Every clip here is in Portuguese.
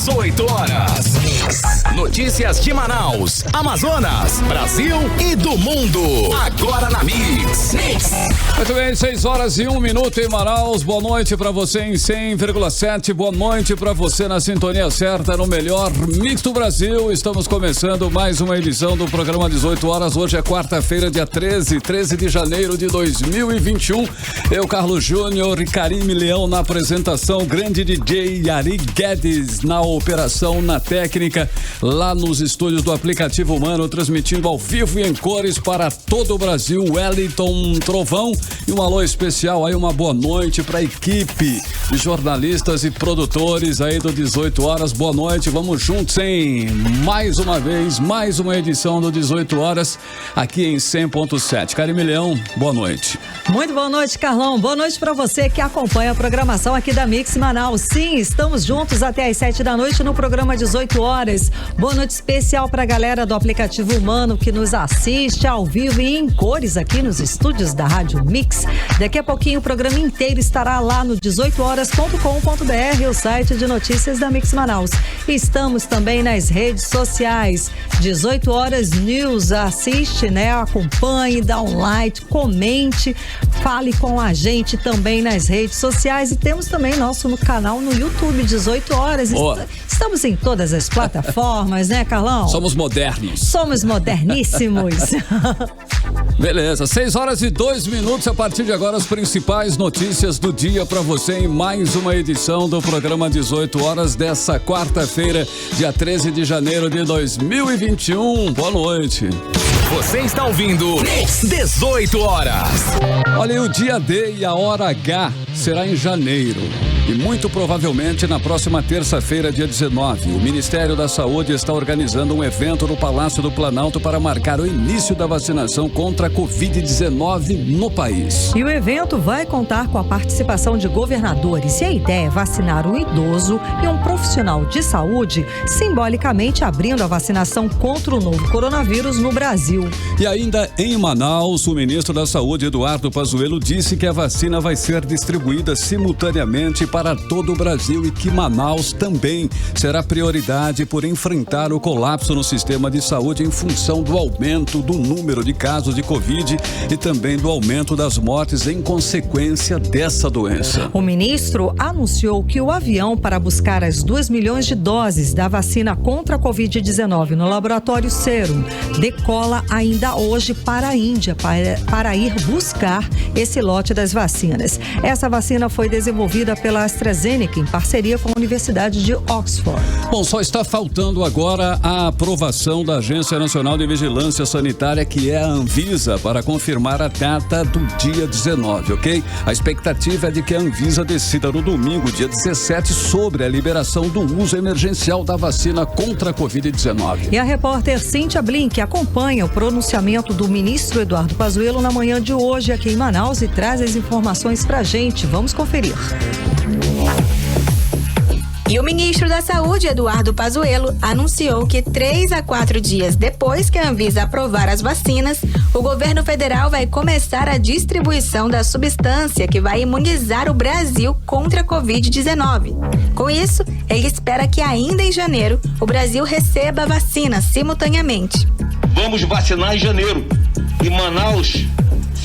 18 horas. Notícias de Manaus, Amazonas, Brasil e do mundo. Agora na Mix. Muito bem, 6 horas e 1 minuto em Manaus. Boa noite pra você em 100,7. Boa noite pra você na sintonia certa, no melhor Mix do Brasil. Estamos começando mais uma edição do programa 18 horas. Hoje é quarta-feira, dia 13 de janeiro de 2021. Eu, Carlos Júnior e Karime Leão na apresentação. Grande DJ Yari Guedes na operação, na técnica, lá nos estúdios do Aplicativo Humano, transmitindo ao vivo e em cores para todo o Brasil. Wellington Trovão. E um alô especial aí, uma boa noite para a equipe de jornalistas e produtores aí do 18 horas. Boa noite, vamos juntos, hein? Mais uma vez, mais uma edição do 18 horas aqui em 100.7. Karime Leão, boa noite. Muito boa noite, Carlão. Boa noite para você que acompanha a programação aqui da Mix Manaus. Sim, estamos juntos até às 7 da noite no programa 18 horas. Boa noite especial para a galera do Aplicativo Humano que nos assiste ao vivo e em cores aqui nos estúdios da Rádio Mix. Daqui a pouquinho o programa inteiro estará lá no 18horas.com.br, o site de notícias da Mix Manaus. Estamos também nas redes sociais. 18 Horas News, assiste, né? Acompanhe, dá um like, comente, fale com a gente também nas redes sociais e temos também nosso canal no YouTube, 18 horas. Estamos em todas as plataformas, né, Carlão? Somos modernos. Somos moderníssimos. Beleza, 6 horas e 2 minutos. A partir de agora, as principais notícias do dia para você em mais uma edição do programa 18 horas dessa quarta-feira, dia 13 de janeiro de 2021. Boa noite. Você está ouvindo 18 horas. Olha, o dia D e a hora H será em janeiro. E muito provavelmente na próxima terça-feira, dia 19, o Ministério da Saúde está organizando um evento no Palácio do Planalto para marcar o início da vacinação contra a Covid-19 no país. E o evento vai contar com a participação de governadores e a ideia é vacinar um idoso e um profissional de saúde, simbolicamente abrindo a vacinação contra o novo coronavírus no Brasil. E ainda em Manaus, o ministro da Saúde, Eduardo Pazuello, disse que a vacina vai ser distribuída simultaneamente para todo o Brasil e que Manaus também será prioridade por enfrentar o colapso no sistema de saúde em função do aumento do número de casos de Covid e também do aumento das mortes em consequência dessa doença. O ministro anunciou que o avião para buscar as 2 milhões de doses da vacina contra a Covid-19 no laboratório Serum decola ainda hoje para a Índia para ir buscar esse lote das vacinas. Essa vacina foi desenvolvida pela AstraZeneca em parceria com a Universidade de Oxford. Bom, só está faltando agora a aprovação da Agência Nacional de Vigilância Sanitária, que é a Anvisa, para confirmar a data do dia 19, ok? A expectativa é de que a Anvisa decida no domingo, dia 17, sobre a liberação do uso emergencial da vacina contra a Covid-19. E a repórter Cíntia Blink acompanha o pronunciamento do ministro Eduardo Pazuello na manhã de hoje aqui em Manaus e traz as informações pra gente. Vamos conferir. E o ministro da Saúde, Eduardo Pazuello, anunciou que 3 a 4 dias depois que a Anvisa aprovar as vacinas, o governo federal vai começar a distribuição da substância que vai imunizar o Brasil contra a Covid-19. Com isso, ele espera que ainda em janeiro o Brasil receba a vacina simultaneamente. Vamos vacinar em janeiro e Manaus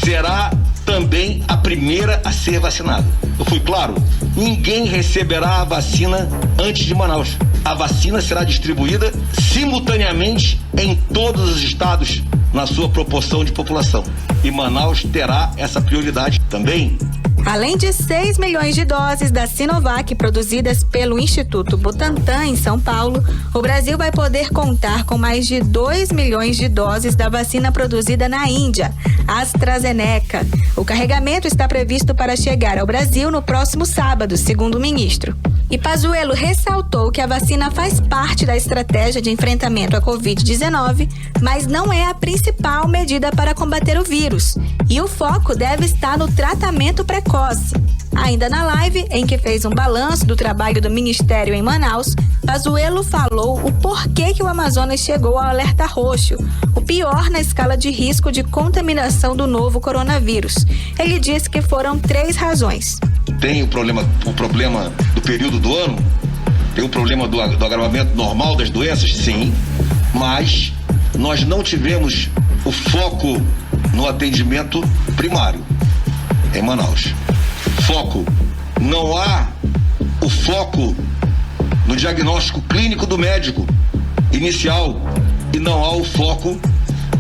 será também a primeira a ser vacinada. Eu fui claro, ninguém receberá a vacina antes de Manaus. A vacina será distribuída simultaneamente em todos os estados na sua proporção de população. E Manaus terá essa prioridade também. Além de 6 milhões de doses da Sinovac produzidas pelo Instituto Butantan em São Paulo, o Brasil vai poder contar com mais de 2 milhões de doses da vacina produzida na Índia, AstraZeneca. O carregamento está previsto para chegar ao Brasil no próximo sábado, segundo o ministro. E Pazuello ressaltou que a vacina faz parte da estratégia de enfrentamento à Covid-19, mas não é a principal medida para combater o vírus. E o foco deve estar no tratamento precoce. Ainda na live, em que fez um balanço do trabalho do Ministério em Manaus, Pazuello falou o porquê que o Amazonas chegou ao alerta roxo, o pior na escala de risco de contaminação do novo coronavírus. Ele disse que foram 3 razões. Tem o problema do período do ano, Tem o problema do agravamento normal das doenças? Sim, mas nós não tivemos o foco no atendimento primário em Manaus. Foco. Não há o foco no diagnóstico clínico do médico inicial e não há o foco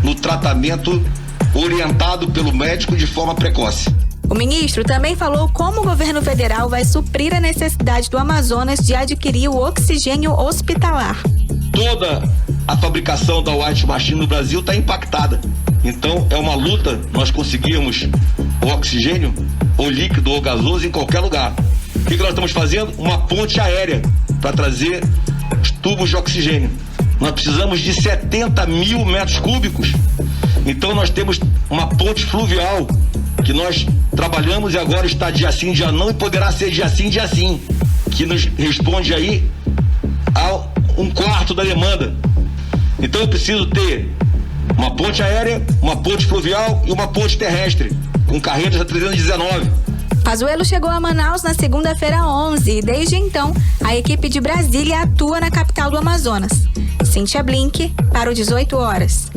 no tratamento orientado pelo médico de forma precoce. O ministro também falou como o governo federal vai suprir a necessidade do Amazonas de adquirir o oxigênio hospitalar. Toda a fabricação da White Machine no Brasil está impactada. Então é uma luta nós conseguirmos o oxigênio, ou líquido ou gasoso em qualquer lugar. O que nós estamos fazendo? Uma ponte aérea para trazer os tubos de oxigênio. Nós precisamos de 70 mil metros cúbicos. Então nós temos uma ponte fluvial que nós trabalhamos e agora está dia sim, dia não, e poderá ser dia sim, dia sim, que nos responde aí a 1/4 da demanda. Então eu preciso ter uma ponte aérea, uma ponte fluvial e uma ponte terrestre, com carretas a 319. Pazuello chegou a Manaus na segunda-feira 11 e desde então a equipe de Brasília atua na capital do Amazonas. Cíntia Blink, para o 18 horas.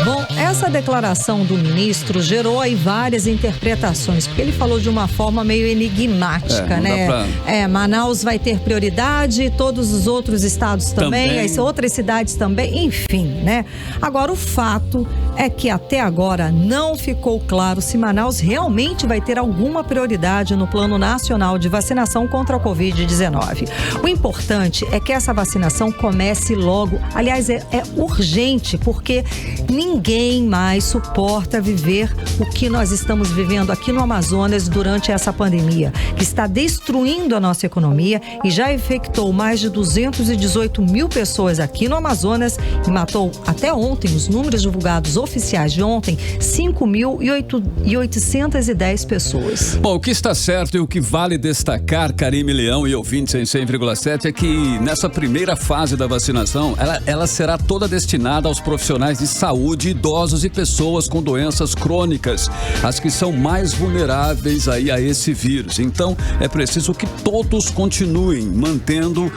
Bom, essa declaração do ministro gerou aí várias interpretações, porque ele falou de uma forma meio enigmática, né? Manaus vai ter prioridade, todos os outros estados também, as outras cidades também, enfim, né? Agora, o fato é que até agora não ficou claro se Manaus realmente vai ter alguma prioridade no Plano Nacional de Vacinação contra a Covid-19. O importante é que essa vacinação comece logo. Aliás, é urgente, porque ninguém mais suporta viver o que nós estamos vivendo aqui no Amazonas durante essa pandemia, que está destruindo a nossa economia e já infectou mais de 218 mil pessoas aqui no Amazonas e matou até ontem, os números divulgados oficiais de ontem, 5.810 pessoas. Bom, o que está certo e o que vale destacar, Karime Leão e ouvintes em 100,7, é que nessa primeira fase da vacinação, ela será toda destinada aos profissionais de saúde, idosos e pessoas com doenças crônicas, as que são mais vulneráveis aí a esse vírus. Então, é preciso que todos continuem mantendo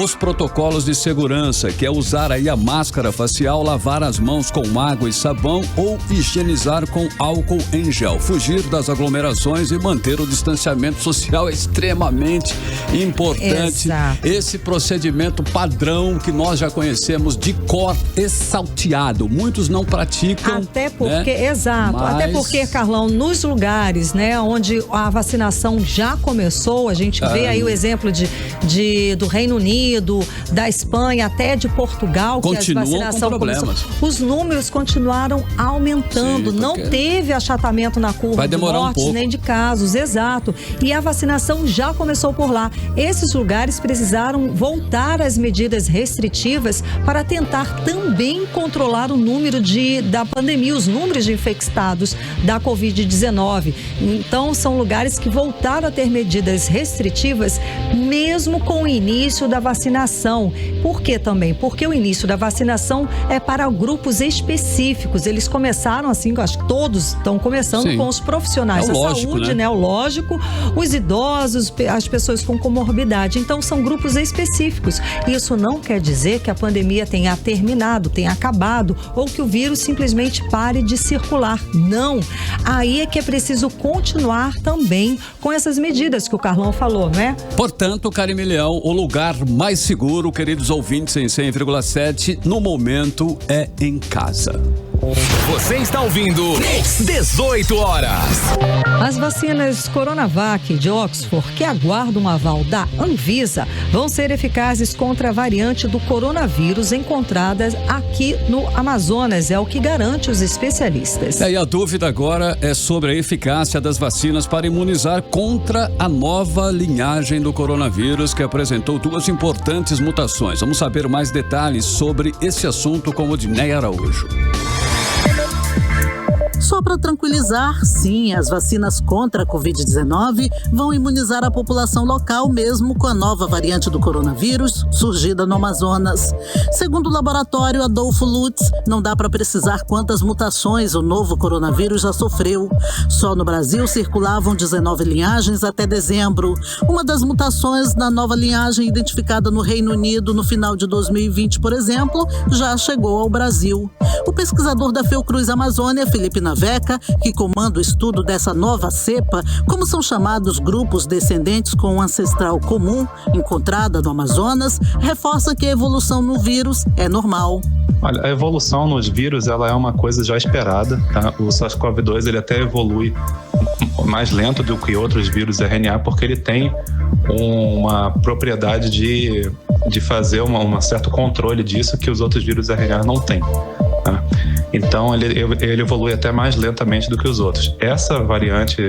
os protocolos de segurança, que é usar aí a máscara facial, lavar as mãos com água e sabão ou higienizar com álcool em gel. Fugir das aglomerações e manter o distanciamento social é extremamente importante. Exato. Esse procedimento padrão que nós já conhecemos de cor e salteado. Muitos não praticam. Até porque, né? exato. Mas... Até porque, Carlão, nos lugares, né, onde a vacinação já começou, a gente vê aí o exemplo do Reino Unido, da Espanha, até de Portugal, que a vacinação começou. Os números continuaram aumentando. Sim, não teve achatamento na curva de mortes nem de casos. Exato. E a vacinação já começou por lá. Esses lugares precisaram voltar às medidas restritivas para tentar também controlar o número da pandemia, os números de infectados da Covid-19. Então, são lugares que voltaram a ter medidas restritivas mesmo com o início da vacinação. Por que também? Porque o início da vacinação é para grupos específicos. Eles começaram assim, eu acho que todos estão começando com os profissionais da saúde, né? O lógico, os idosos, as pessoas com comorbidade. Então, são grupos específicos. Isso não quer dizer que a pandemia tenha terminado, tenha acabado, ou que o vírus simplesmente pare de circular. Não. Aí é que é preciso continuar também com essas medidas que o Carlão falou, né? Portanto, Karime Leão, o lugar mais seguro, queridos ouvintes em 100,7, no momento é em casa. Você está ouvindo 18 horas. As vacinas Coronavac de Oxford, que aguardam um aval da Anvisa, vão ser eficazes contra a variante do coronavírus encontrada aqui no Amazonas, é o que garante os especialistas. E a dúvida agora é sobre a eficácia das vacinas para imunizar contra a nova linhagem do coronavírus, que apresentou duas importantes mutações. Vamos saber mais detalhes sobre esse assunto com Odinei Araújo. Só para tranquilizar, sim, as vacinas contra a Covid-19 vão imunizar a população local mesmo com a nova variante do coronavírus surgida no Amazonas. Segundo o laboratório Adolfo Lutz, não dá para precisar quantas mutações o novo coronavírus já sofreu. Só no Brasil circulavam 19 linhagens até dezembro. Uma das mutações na nova linhagem identificada no Reino Unido no final de 2020, por exemplo, já chegou ao Brasil. O pesquisador da Fiocruz Amazônia, Felipe Naveca, que comanda o estudo dessa nova cepa, como são chamados grupos descendentes com um ancestral comum, encontrada no Amazonas, reforça que a evolução no vírus é normal. Olha, a evolução nos vírus ela é uma coisa já esperada, tá? O SARS-CoV-2 ele até evolui mais lento do que outros vírus RNA, porque ele tem uma propriedade de fazer um certo controle disso que os outros vírus RNA não têm. Tá? Então ele evolui até mais lentamente do que os outros. Essa variante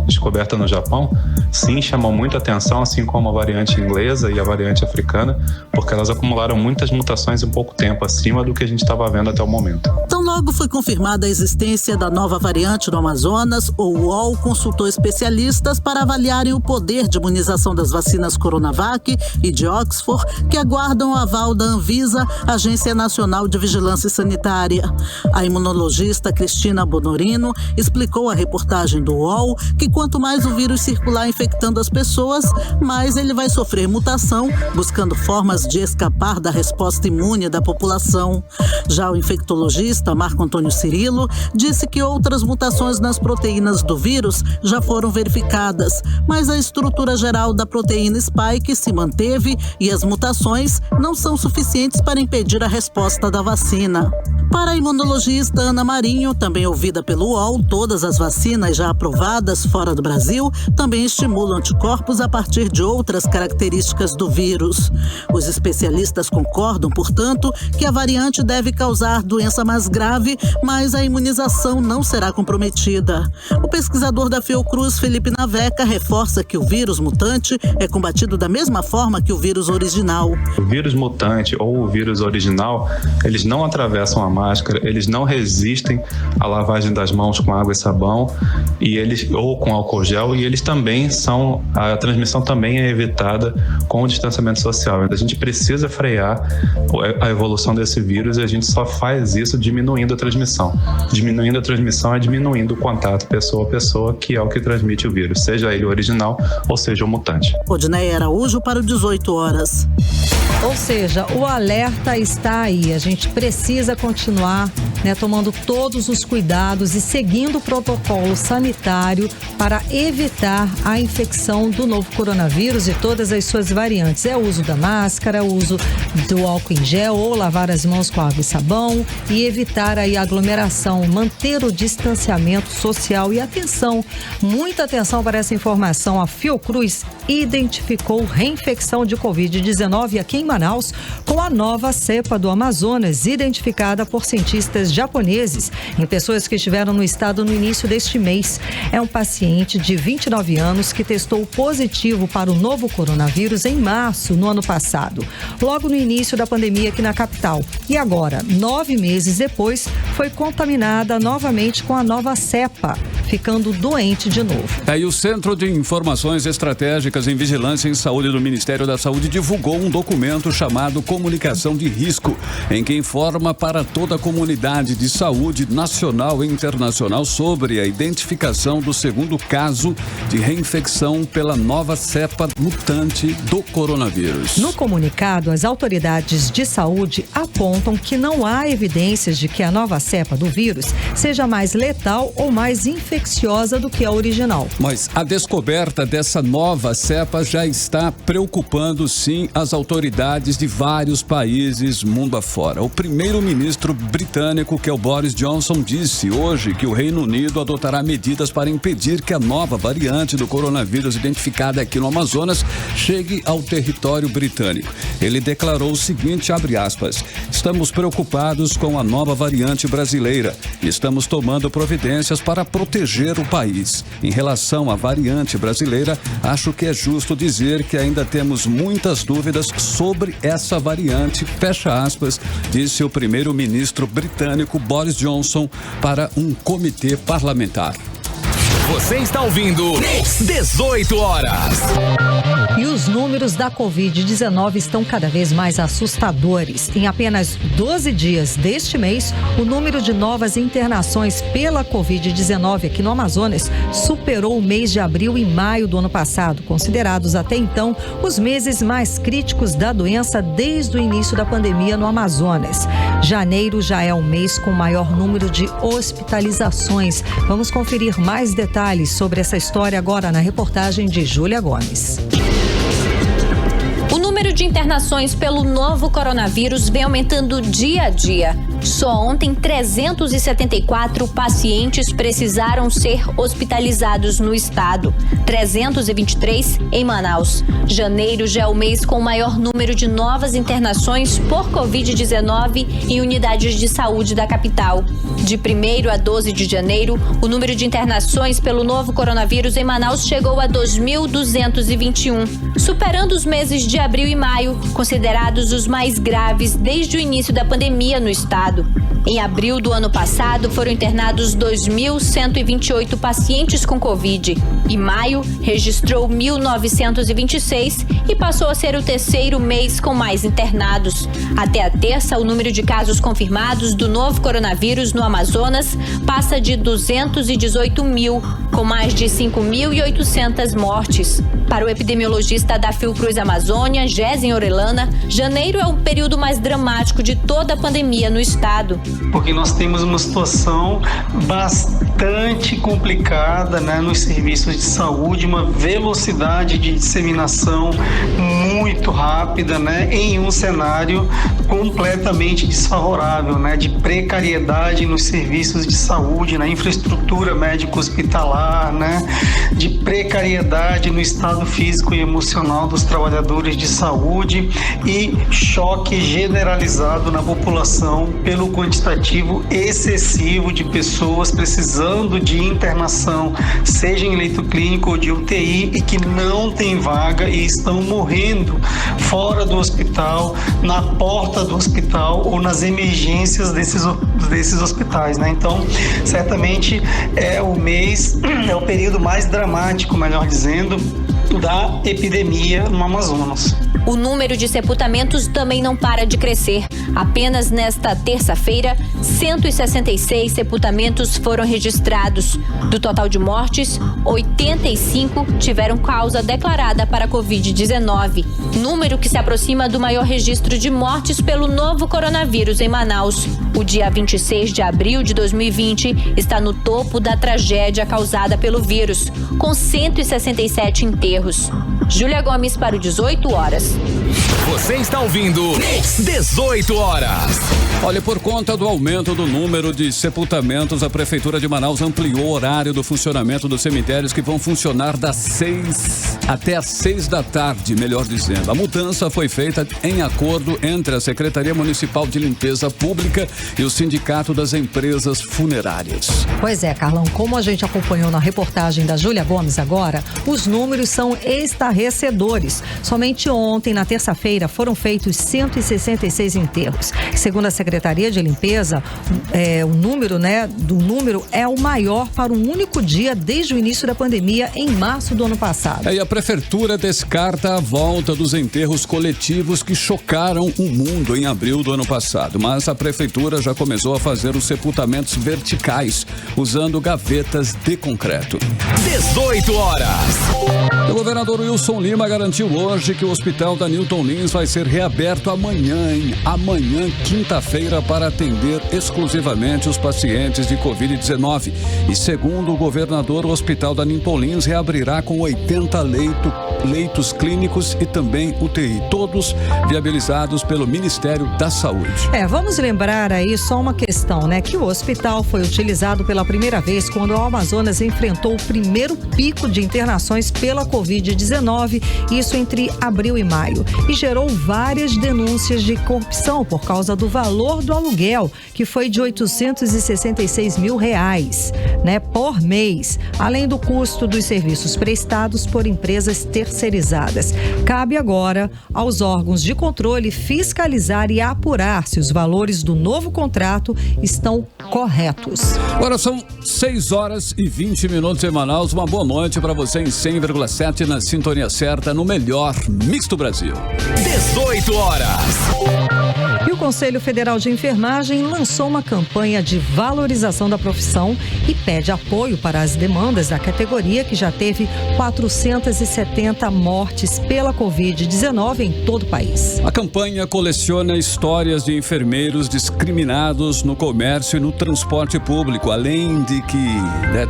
descoberta no Japão, sim, chamou muita atenção, assim como a variante inglesa e a variante africana, porque elas acumularam muitas mutações em pouco tempo, acima do que a gente estava vendo até o momento. Tão logo foi confirmada a existência da nova variante no Amazonas, o UOL consultou especialistas para avaliarem o poder de imunização das vacinas Coronavac e de Oxford, que aguardam o aval da Anvisa, Agência Nacional de Vigilância Sanitária. A imunologista Cristina Bonorino explicou à reportagem do UOL que quanto mais o vírus circular infectando as pessoas, mais ele vai sofrer mutação, buscando formas de escapar da resposta imune da população. Já o infectologista Marco Antônio Cirilo disse que outras mutações nas proteínas do vírus já foram verificadas, mas a estrutura geral da proteína spike se manteve e as mutações não são suficientes para impedir a resposta da vacina. Para a imunologista Ana Marinho, também ouvida pelo UOL, todas as vacinas já aprovadas fora do Brasil também estimulam anticorpos a partir de outras características do vírus. Os especialistas concordam, portanto, que a variante deve causar doença mais grave, mas a imunização não será comprometida. O pesquisador da Fiocruz, Felipe Naveca, reforça que o vírus mutante é combatido da mesma forma que o vírus original. O vírus mutante ou o vírus original, eles não atravessam a máscara, eles não resistem à lavagem das mãos com água e sabão ou com álcool gel, e eles também a transmissão também é evitada com o distanciamento social. A gente precisa frear a evolução desse vírus e a gente só faz isso diminuindo a transmissão. Diminuindo a transmissão é diminuindo o contato pessoa a pessoa, que é o que transmite o vírus, seja ele o original ou seja o mutante. Odneia Araújo para o 18 horas. Ou seja, o alerta está aí. A gente precisa continuar, tomando todos os cuidados e seguindo o protocolo sanitário para evitar a infecção do novo coronavírus e todas as suas variantes. É o uso da máscara, o uso do álcool em gel ou lavar as mãos com água e sabão e evitar aí a aglomeração, manter o distanciamento social. E atenção, muita atenção para essa informação. A Fiocruz identificou reinfecção de Covid-19 aqui em Manaus com a nova cepa do Amazonas, identificada por cientistas japoneses em pessoas que estiveram no estado no início deste mês. É um paciente de 29 anos que testou positivo para o novo coronavírus em março, no ano passado, logo no início da pandemia aqui na capital. E agora, 9 meses depois, foi contaminada novamente com a nova cepa, ficando doente de novo. E o Centro de Informações Estratégicas em Vigilância em Saúde do Ministério da Saúde divulgou um documento chamado Comunicação de Risco, em que informa para toda a comunidade de saúde nacional e internacional sobre a identificação do segundo caso de reinfecção pela nova cepa mutante do coronavírus. No comunicado, as autoridades de saúde apontam que não há evidências de que a nova cepa do vírus seja mais letal ou mais infecciosa do que a original. Mas a descoberta dessa nova cepa já está preocupando, sim, as autoridades de vários países mundo afora. O primeiro-ministro britânico, que é o Boris Johnson, disse hoje que o Reino Unido adotará medidas para impedir que a nova variante do coronavírus identificada aqui no Amazonas chegue ao território britânico. Ele declarou o seguinte, abre aspas, estamos preocupados com a nova variante brasileira. Estamos tomando providências para proteger proteger o país. Em relação à variante brasileira, acho que é justo dizer que ainda temos muitas dúvidas sobre essa variante, fecha aspas, disse o primeiro-ministro britânico Boris Johnson para um comitê parlamentar. Você está ouvindo 18 horas. E os números da Covid-19 estão cada vez mais assustadores. Em apenas 12 dias deste mês, o número de novas internações pela Covid-19 aqui no Amazonas superou o mês de abril e maio do ano passado, considerados até então os meses mais críticos da doença desde o início da pandemia no Amazonas. Janeiro já é o mês com o maior número de hospitalizações. Vamos conferir mais detalhes sobre essa história agora na reportagem de Júlia Gomes. O número de internações pelo novo coronavírus vem aumentando dia a dia. Só ontem, 374 pacientes precisaram ser hospitalizados no estado, 323 em Manaus. Janeiro já é o mês com o maior número de novas internações por Covid-19 em unidades de saúde da capital. De 1º a 12 de janeiro, o número de internações pelo novo coronavírus em Manaus chegou a 2.221, superando os meses de abril e maio, considerados os mais graves desde o início da pandemia no estado. Em abril do ano passado, foram internados 2.128 pacientes com Covid. Em maio, registrou 1.926 e passou a ser o terceiro mês com mais internados. Até a terça, o número de casos confirmados do novo coronavírus no Amazonas passa de 218 mil, com mais de 5.800 mortes. Para o epidemiologista da Fiocruz Amazônia, Gésen Orellana, janeiro é o período mais dramático de toda a pandemia no estado. Porque nós temos uma situação bastante complicada, né, nos serviços de saúde, uma velocidade de disseminação muito rápida, né, em um cenário completamente desfavorável, né, de precariedade nos serviços de saúde, na infraestrutura médico-hospitalar, né, de precariedade no estado físico e emocional dos trabalhadores de saúde e choque generalizado na população pelo quantitativo excessivo de pessoas precisando de internação, seja em leito clínico ou de UTI, e que não tem vaga e estão morrendo fora do hospital, na porta do hospital ou nas emergências desses hospitais, né? Então, certamente é o período mais dramático, melhor dizendo, da epidemia no Amazonas. O número de sepultamentos também não para de crescer. Apenas nesta terça-feira, 166 sepultamentos foram registrados. Do total de mortes, 85 tiveram causa declarada para a Covid-19. Número que se aproxima do maior registro de mortes pelo novo coronavírus em Manaus. O dia 26 de abril de 2020 está no topo da tragédia causada pelo vírus, com 167 enterros. Júlia Gomes para o 18 horas. Você está ouvindo 18 horas. Olha, por conta do aumento do número de sepultamentos, a Prefeitura de Manaus ampliou o horário do funcionamento dos cemitérios, que vão funcionar das 6 até às 6 da tarde, melhor dizendo. A mudança foi feita em acordo entre a Secretaria Municipal de Limpeza Pública e o Sindicato das Empresas Funerárias. Pois é, Carlão, como a gente acompanhou na reportagem da Júlia Gomes agora, os números são estarrecedores. Somente ontem, na terça-feira, foram feitos 166 enterros. Segundo a Secretaria de Limpeza, o número é o maior para um único dia desde o início da pandemia, em março do ano passado. E a Prefeitura descarta a volta dos enterros coletivos que chocaram o mundo em abril do ano passado. Mas a Prefeitura já começou a fazer os sepultamentos verticais, usando gavetas de concreto. 18 horas. O governador Wilson Lima garantiu hoje que o hospital da Newton Lins vai ser reaberto amanhã, quinta-feira, para atender exclusivamente os pacientes de Covid-19. E segundo o governador, o hospital da Newton Lins reabrirá com 80 leitos clínicos e também UTI, todos viabilizados pelo Ministério da Saúde. Vamos lembrar aí só uma questão, né? Que o hospital foi utilizado pela primeira vez quando o Amazonas enfrentou o primeiro pico de internações pela Covid-19 Covid-19, isso entre abril e maio, e gerou várias denúncias de corrupção por causa do valor do aluguel, que foi de R$866 mil, por mês, além do custo dos serviços prestados por empresas terceirizadas. Cabe agora aos órgãos de controle fiscalizar e apurar se os valores do novo contrato estão corretos. Agora são 6 horas e 20 minutos em Manaus. Uma boa noite para você em 100,7 na sintonia certa, no melhor mix do Brasil. 18 horas. E o Conselho Federal de Enfermagem lançou uma campanha de valorização da profissão e pede apoio para as demandas da categoria, que já teve 470 mortes pela Covid-19 em todo o país. A campanha coleciona histórias de enfermeiros discriminados no comércio e no transporte público, além de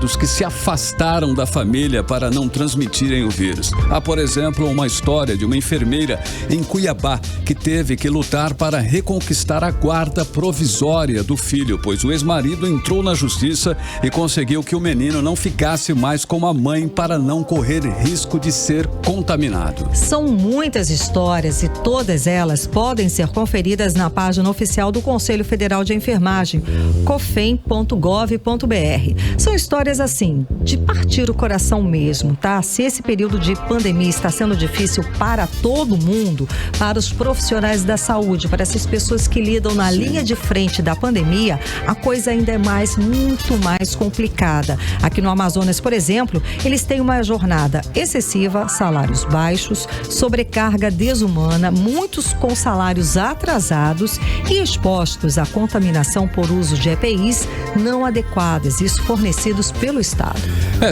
dos que se afastaram da família para não transmitirem o vírus. Há, por exemplo, uma história de uma enfermeira em Cuiabá que teve que lutar para reconquistar a guarda provisória do filho, pois o ex-marido entrou na justiça e conseguiu que o menino não ficasse mais com a mãe para não correr risco de ser contaminado. São muitas histórias e todas elas podem ser conferidas na página oficial do Conselho Federal de Enfermagem, cofem.gov.br. São histórias assim, de partir o coração mesmo, tá? Se esse período de pandemia está sendo difícil para todo mundo, para os profissionais da saúde, para essas pessoas que lidam na linha de frente da pandemia, a coisa ainda é muito mais complicada. Aqui no Amazonas, por exemplo, eles têm uma jornada excessiva, salários baixos, sobrecarga desumana, muitos com salários atrasados e expostos à contaminação por uso de EPIs não adequadas, isso fornecidos pelo Estado.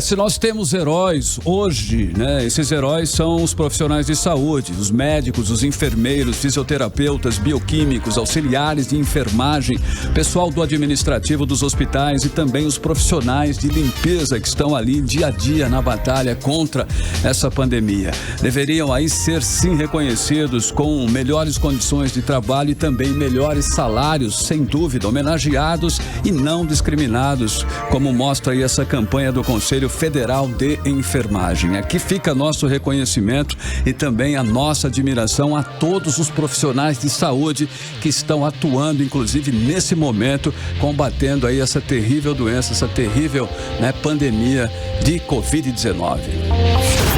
Se nós temos heróis hoje, esses heróis são os profissionais de saúde, os médicos, os enfermeiros, fisioterapeutas, bioquímicos, auxiliares de enfermagem, pessoal do administrativo dos hospitais e também os profissionais de limpeza que estão ali dia a dia na batalha contra essa pandemia. Deveriam aí ser sim reconhecidos com melhores condições de trabalho e também melhores salários, sem dúvida, homenageados e não discriminados, como mostra aí essa campanha do Conselho Federal de Enfermagem. Aqui fica nosso reconhecimento e também a nossa admiração a todos os profissionais de saúde que estão atuando, inclusive nesse momento, combatendo aí essa terrível doença, essa terrível pandemia de Covid-19.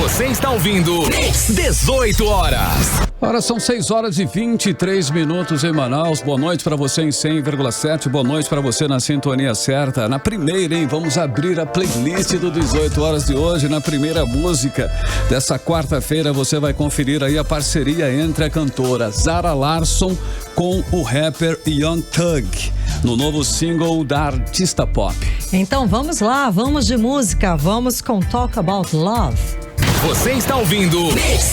Você está ouvindo 18 horas. Agora são 6 horas e 23 minutos em Manaus. Boa noite para você em 100,7. Boa noite para você na sintonia certa. Na primeira, vamos abrir a playlist do 18 horas de hoje. Na primeira música dessa quarta-feira, você vai conferir aí a parceria entre a cantora Zara Larsson com o rapper Young Thug, no novo single da artista pop. Então vamos lá, vamos de música, vamos com Talk About Love. Você está ouvindo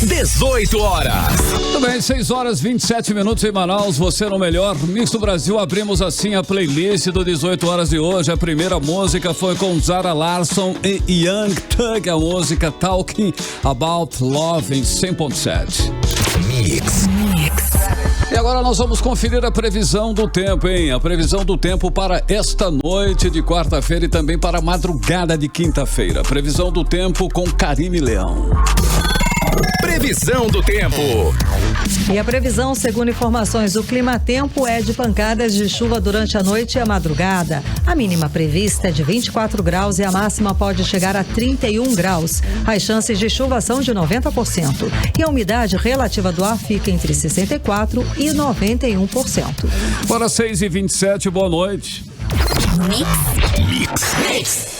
18 horas. Muito bem, 6 horas 27 minutos em Manaus. Você no melhor mix do Brasil. Abrimos assim a playlist do 18 horas de hoje. A primeira música foi com Zara Larsson e Young Thug. A música Talking About Love em 100.7. Mix. E agora nós vamos conferir a previsão do tempo, A previsão do tempo para esta noite de quarta-feira e também para a madrugada de quinta-feira. Previsão do tempo com Karine Leão. Previsão do tempo. E a previsão, segundo informações do Climatempo, é de pancadas de chuva durante a noite e a madrugada. A mínima prevista é de 24 graus e a máxima pode chegar a 31 graus. As chances de chuva são de 90%. E a umidade relativa do ar fica entre 64% e 91%. Agora 6h27, boa noite. Mix.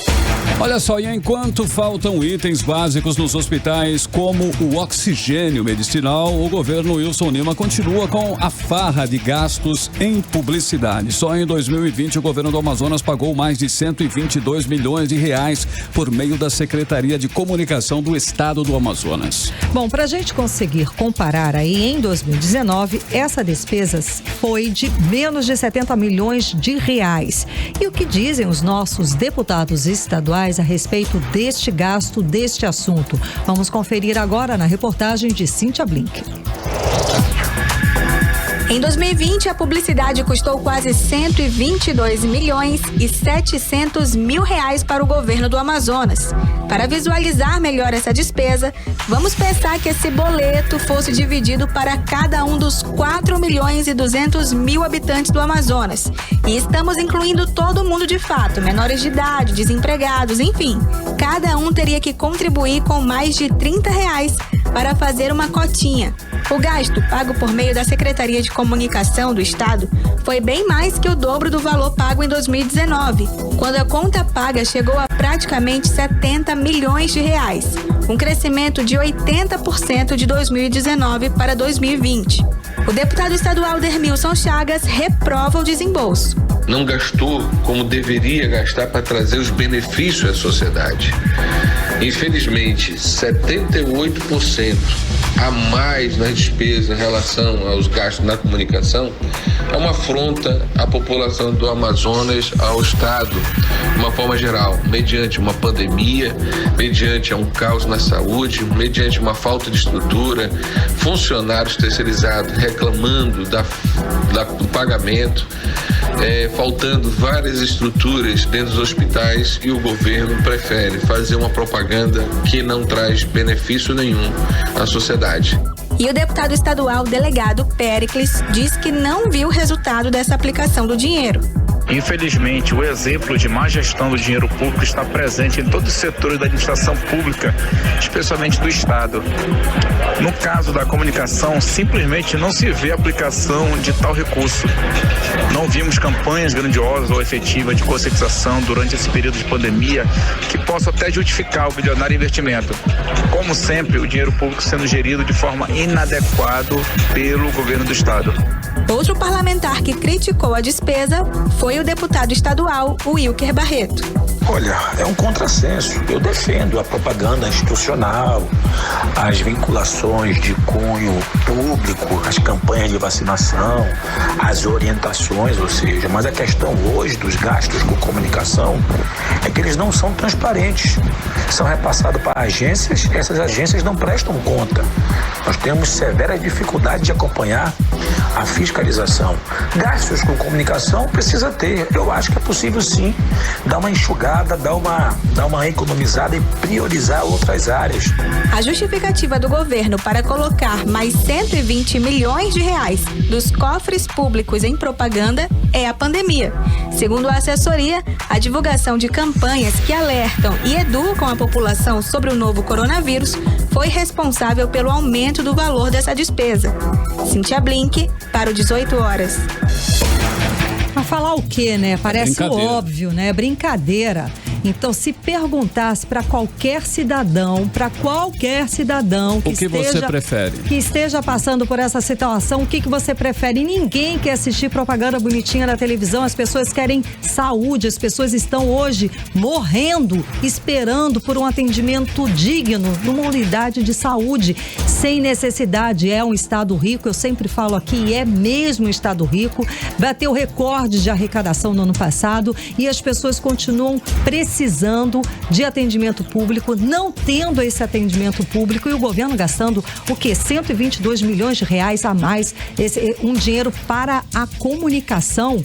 Olha só, e enquanto faltam itens básicos nos hospitais, como o oxigênio medicinal, o governo Wilson Lima continua com a farra de gastos em publicidade. Só em 2020, o governo do Amazonas pagou mais de 122 milhões de reais por meio da Secretaria de Comunicação do Estado do Amazonas. Bom, para a gente conseguir comparar aí, em 2019, essa despesa foi de menos de 70 milhões de reais. E o que dizem os nossos deputados estaduais a respeito deste gasto, deste assunto? Vamos conferir agora na reportagem de Cíntia Blink. Em 2020, a publicidade custou quase 122 milhões e 700 mil reais para o governo do Amazonas. Para visualizar melhor essa despesa, vamos pensar que esse boleto fosse dividido para cada um dos 4 milhões e 200 mil habitantes do Amazonas. E estamos incluindo todo mundo de fato, menores de idade, desempregados, enfim. Cada um teria que contribuir com mais de R$30 para fazer uma cotinha. O gasto pago por meio da Secretaria de Comunicação do Estado foi bem mais que o dobro do valor pago em 2019, quando a conta paga chegou a praticamente 70 milhões de reais, um crescimento de 80% de 2019 para 2020. O deputado estadual Dermilson Chagas reprova o desembolso. Não gastou como deveria gastar para trazer os benefícios à sociedade. Infelizmente, 78% a mais nas despesas em relação aos gastos na comunicação é uma afronta à população do Amazonas, ao Estado, de uma forma geral, mediante uma pandemia, mediante um caos na saúde, mediante uma falta de estrutura, funcionários terceirizados reclamando do pagamento, faltando várias estruturas dentro dos hospitais, e o governo prefere fazer uma propaganda que não traz benefício nenhum à sociedade. E o deputado estadual delegado Péricles diz que não viu o resultado dessa aplicação do dinheiro. Infelizmente, o exemplo de má gestão do dinheiro público está presente em todos os setores da administração pública, especialmente do Estado. No caso da comunicação, simplesmente não se vê a aplicação de tal recurso. Não vimos campanhas grandiosas ou efetivas de conscientização durante esse período de pandemia que possa até justificar o bilionário investimento. Como sempre, o dinheiro público sendo gerido de forma inadequada pelo governo do Estado. Outro parlamentar que criticou a despesa foi o deputado estadual Wilker Barreto. Olha, é um contrassenso. Eu defendo a propaganda institucional, as vinculações de cunho público, as campanhas de vacinação, as orientações, ou seja, mas a questão hoje dos gastos com comunicação é que eles não são transparentes. São repassados para agências e essas agências não prestam conta. Nós temos severa dificuldade de acompanhar a fiscalização. Gastos com comunicação precisa ter. Eu acho que é possível sim dar uma enxugada, dar uma economizada e priorizar outras áreas. A justificativa do governo para colocar mais 120 milhões de reais dos cofres públicos em propaganda é a pandemia. Segundo a assessoria, a divulgação de campanhas que alertam e educam a população sobre o novo coronavírus foi responsável pelo aumento do valor dessa despesa. Cíntia Blink, para o 18 horas. Mas falar o quê, né? Parece óbvio, né? Brincadeira. Então, se perguntasse para qualquer cidadão você prefere? Que esteja passando por essa situação, o que você prefere? Ninguém quer assistir propaganda bonitinha na televisão, as pessoas querem saúde, as pessoas estão hoje morrendo, esperando por um atendimento digno numa unidade de saúde, sem necessidade. É um estado rico, eu sempre falo aqui, é mesmo um estado rico, bateu recorde de arrecadação no ano passado e as pessoas continuam precisando de atendimento público, não tendo esse atendimento público, e o governo gastando o quê? 122 milhões de reais a mais, um dinheiro para a comunicação.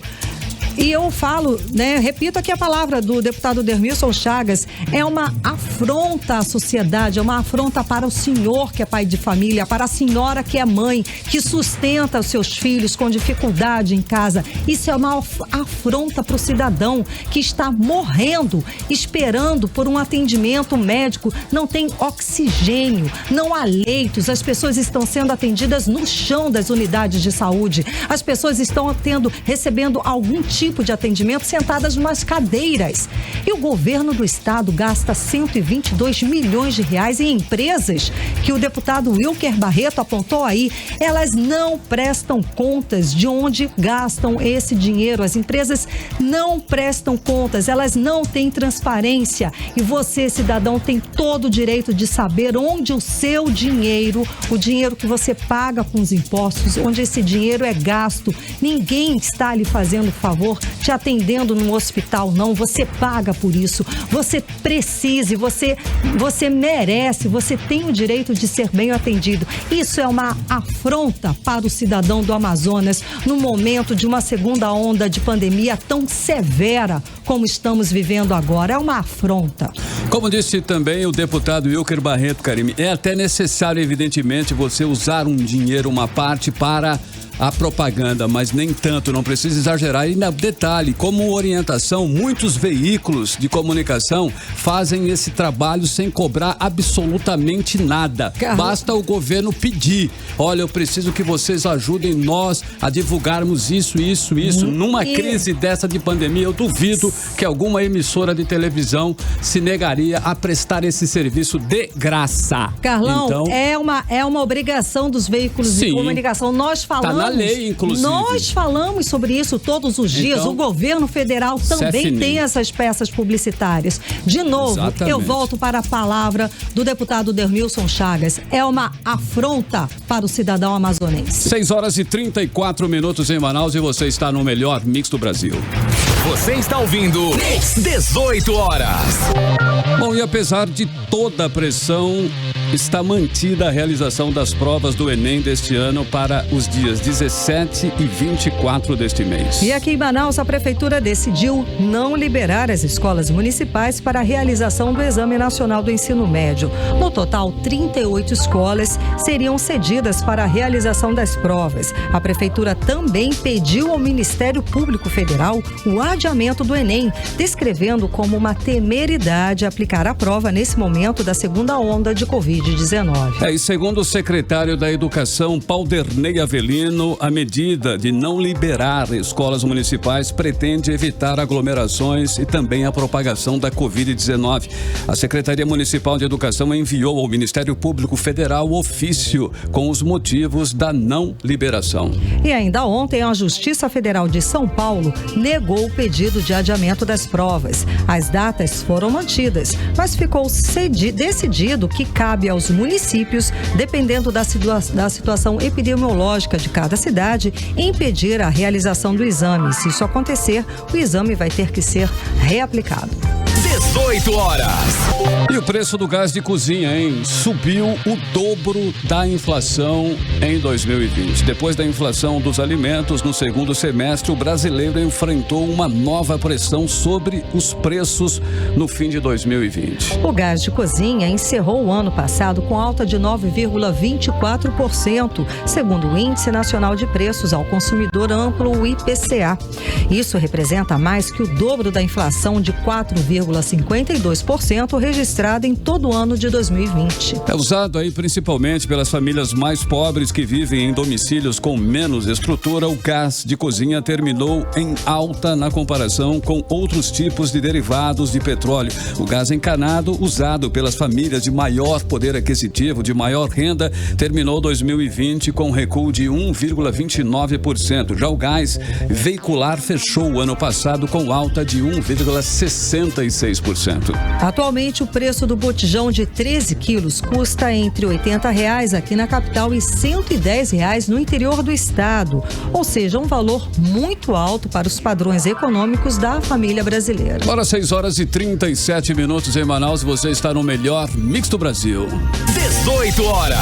E eu falo, né, repito aqui a palavra do deputado Dermilson Chagas, é uma afronta à sociedade, é uma afronta para o senhor que é pai de família, para a senhora que é mãe, que sustenta os seus filhos com dificuldade em casa. Isso é uma afronta para o cidadão que está morrendo, esperando por um atendimento médico, não tem oxigênio, não há leitos, as pessoas estão sendo atendidas no chão das unidades de saúde, as pessoas estão recebendo algum tipo de atendimento sentadas nas cadeiras. E o governo do estado gasta 122 milhões de reais em empresas que o deputado Wilker Barreto apontou aí. Elas não prestam contas de onde gastam esse dinheiro. As empresas não prestam contas, elas não têm transparência. E você, cidadão, tem todo o direito de saber onde o seu dinheiro, o dinheiro que você paga com os impostos, onde esse dinheiro é gasto. Ninguém está lhe fazendo favor senhor te atendendo num hospital, não. Você paga por isso. Você precisa, você merece, você tem o direito de ser bem atendido. Isso é uma afronta para o cidadão do Amazonas no momento de uma segunda onda de pandemia tão severa como estamos vivendo agora. É uma afronta. Como disse também o deputado Wilker Barreto, Karime, é até necessário, evidentemente, você usar um dinheiro, uma parte para a propaganda, mas nem tanto, não precisa exagerar. E detalhe, como orientação, muitos veículos de comunicação fazem esse trabalho sem cobrar absolutamente nada. Basta o governo pedir. Olha, eu preciso que vocês ajudem nós a divulgarmos isso. Numa crise dessa de pandemia, eu duvido que alguma emissora de televisão se negaria a prestar esse serviço de graça. Carlão, então, é uma obrigação dos veículos de comunicação. Nós falamos. Tá na lei, inclusive. Nós falamos sobre isso todos os dias. Então, o governo federal também tem essas peças publicitárias. De novo, eu volto para a palavra do deputado Dermilson Chagas. É uma afronta para o cidadão amazonense. 6h34 em Manaus e você está no melhor mix do Brasil. Você está ouvindo Mix 18 horas. Bom, e apesar de toda a pressão, está mantida a realização das provas do Enem deste ano para os dias 17 e 24 deste mês. E aqui em Manaus, a prefeitura decidiu não liberar as escolas municipais para a realização do Exame Nacional do Ensino Médio. No total, 38 escolas seriam cedidas para a realização das provas. A prefeitura também pediu ao Ministério Público Federal o adiamento do Enem, descrevendo como uma temeridade aplicar a prova nesse momento da segunda onda de Covid-19. E segundo o secretário da Educação, Paulderney Avelino, a medida de não liberar escolas municipais pretende evitar aglomerações e também a propagação da Covid-19. A Secretaria Municipal de Educação enviou ao Ministério Público Federal ofício com os motivos da não liberação. E ainda ontem, a Justiça Federal de São Paulo negou o pedido de adiamento das provas. As datas foram mantidas, mas ficou decidido que cabe aos municípios, dependendo da situação epidemiológica de cada cidade, impedir a realização do exame. Se isso acontecer, o exame vai ter que ser reaplicado. 18 horas. E o preço do gás de cozinha, hein? Subiu o dobro da inflação em 2020. Depois da inflação dos alimentos, no segundo semestre, o brasileiro enfrentou uma nova pressão sobre os preços no fim de 2020. O gás de cozinha encerrou o ano passado com alta de 9,24%, segundo o Índice Nacional de Preços ao Consumidor Amplo, o IPCA. Isso representa mais que o dobro da inflação de 4,52% registrada em todo o ano de 2020. É usado aí principalmente pelas famílias mais pobres que vivem em domicílios com menos estrutura. O gás de cozinha terminou em alta na comparação com outros tipos de derivados de petróleo. O gás encanado, usado pelas famílias de maior poder aquisitivo, de maior renda, terminou 2020 com recuo de 1,29%. Já o gás veicular fechou o ano passado com alta de 1,66%. Atualmente, o preço do botijão de 13 quilos custa entre R$80 aqui na capital e R$110 no interior do estado. Ou seja, um valor muito alto para os padrões econômicos da família brasileira. Agora 6h37 em Manaus, você está no melhor mix do Brasil. 18 horas.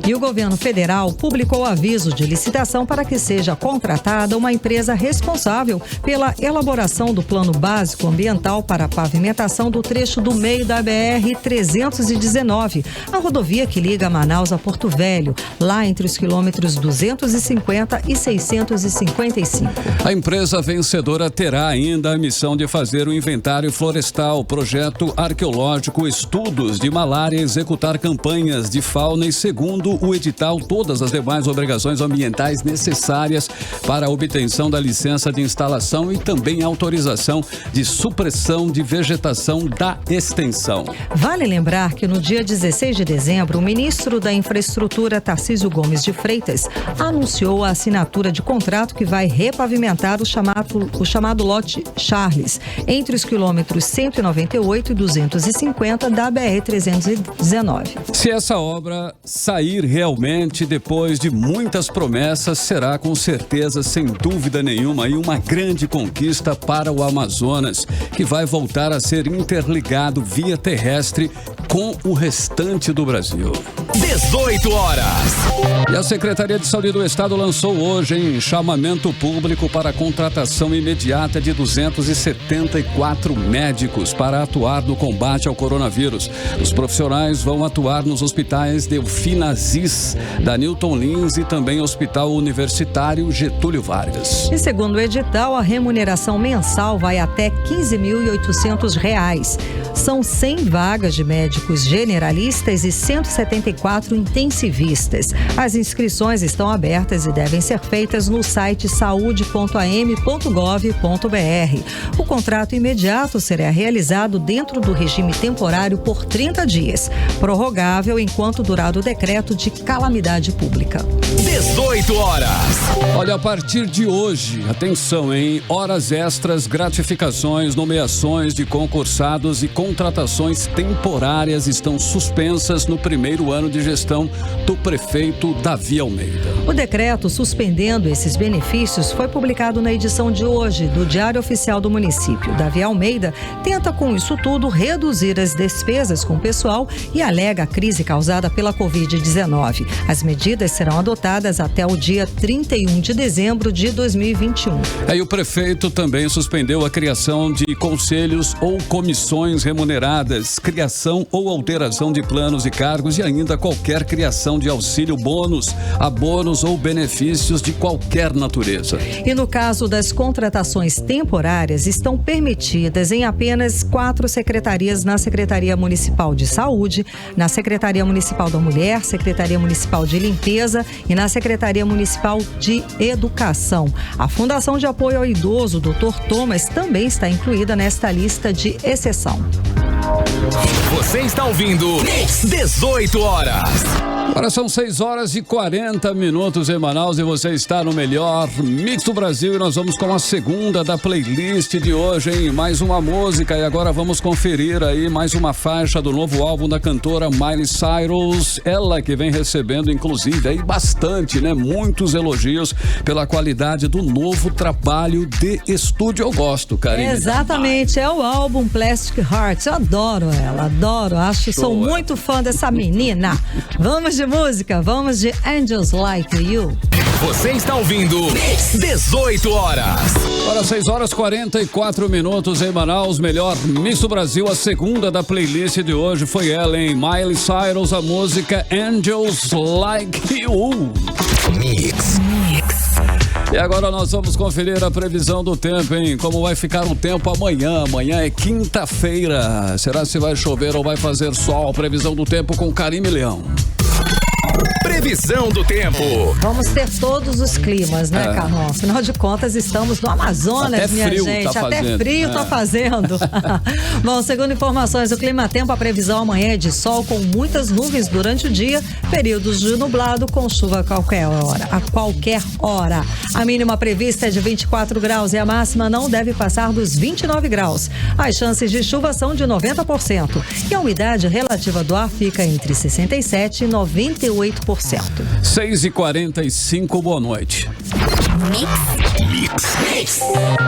E o governo federal publicou aviso de licitação para que seja contratada uma empresa responsável pela elaboração do plano básico ambiental para a pavimentação do trecho do meio da BR-319, a rodovia que liga Manaus a Porto Velho, lá entre os quilômetros 250 e 655. A empresa vencedora terá ainda a missão de fazer o inventário florestal, projeto arqueológico, estudos de malária, executar campanhas de fauna e, segundo o edital, todas as demais obrigações ambientais necessárias para a obtenção da licença de instalação e também autorização de supressão de vegetação da extensão. Vale lembrar que no dia 16 de dezembro, o ministro da Infraestrutura, Tarcísio Gomes de Freitas, anunciou a assinatura de contrato que vai repavimentar o chamado lote Charles, entre os quilômetros 198 e 250 da BR-319. Se essa obra sair vir realmente, depois de muitas promessas, será com certeza, sem dúvida nenhuma, aí uma grande conquista para o Amazonas, que vai voltar a ser interligado via terrestre com o restante do Brasil. 18 horas. E a Secretaria de Saúde do Estado lançou hoje em chamamento público para a contratação imediata de 274 médicos para atuar no combate ao coronavírus. Os profissionais vão atuar nos hospitais Delfina Aziz, da Newton Lins e também Hospital Universitário Getúlio Vargas. E segundo o edital, a remuneração mensal vai até R$ 15.800. São 100 vagas de médicos generalistas e 174 intensivistas. As inscrições estão abertas e devem ser feitas no site saude.am.gov.br. O contrato imediato será realizado dentro do regime temporário por 30 dias, prorrogável enquanto durar o decreto de calamidade pública. 18 horas. Olha, a partir de hoje, atenção, hein? Horas extras, gratificações, nomeações de concursados e contratações temporárias estão suspensas no primeiro ano de gestão do prefeito Davi Almeida. O decreto suspendendo esses benefícios foi publicado na edição de hoje do Diário Oficial do Município. Davi Almeida tenta, com isso tudo, reduzir as despesas com o pessoal e alega a crise causada pela Covid-19. As medidas serão adotadas até o dia 31 de dezembro de 2021. Aí o prefeito também suspendeu a criação de conselhos ou comissões remuneradas, criação ou alteração de planos e cargos e ainda qualquer criação de auxílio bônus, abonos ou benefícios de qualquer natureza. E no caso das contratações temporárias, estão permitidas em apenas 4 secretarias na Secretaria Municipal de Saúde, na Secretaria Municipal da Mulher, Secretaria Municipal de Limpeza e na Secretaria Municipal de Educação. A Fundação de Apoio ao Idoso, Dr. Thomas, também está incluída nesta lista de exceção. Você está ouvindo 18 horas. Agora são 6 horas e 40 minutos em Manaus e você está no melhor Mix do Brasil e nós vamos com a segunda da playlist de hoje, hein? Mais uma música e agora vamos conferir aí mais uma faixa do novo álbum da cantora Miley Cyrus. Ela que vem recebendo, inclusive, aí bastante, né? Muitos elogios pela qualidade do novo trabalho de estúdio. Eu gosto, Karine. Exatamente, é o álbum Plastic Hearts. Eu adoro ela, adoro. Sou muito fã dessa menina. Vamos de música, vamos de Angels Like You. Você está ouvindo 18 horas. Agora 6 horas 44 minutos em Manaus, melhor Mix do Brasil. A segunda da playlist de hoje foi ela, hein? Miley Cyrus, a música Angels Like You. Mix. E agora nós vamos conferir a previsão do tempo, hein? Como vai ficar o tempo amanhã? Amanhã é quinta-feira. Será se vai chover ou vai fazer sol? Previsão do tempo com Karine Leão. Previsão do tempo. Vamos ter todos os climas, né, Carlão? Afinal de contas, estamos no Amazonas, até minha frio gente. Tá até fazendo. Frio tá fazendo. Bom, segundo informações do Climatempo, a previsão amanhã é de sol com muitas nuvens durante o dia, períodos de nublado com chuva a qualquer hora. A mínima prevista é de 24 graus e a máxima não deve passar dos 29 graus. As chances de chuva são de 90% e a umidade relativa do ar fica entre 67% e 98%. 6h45, boa noite. Mix.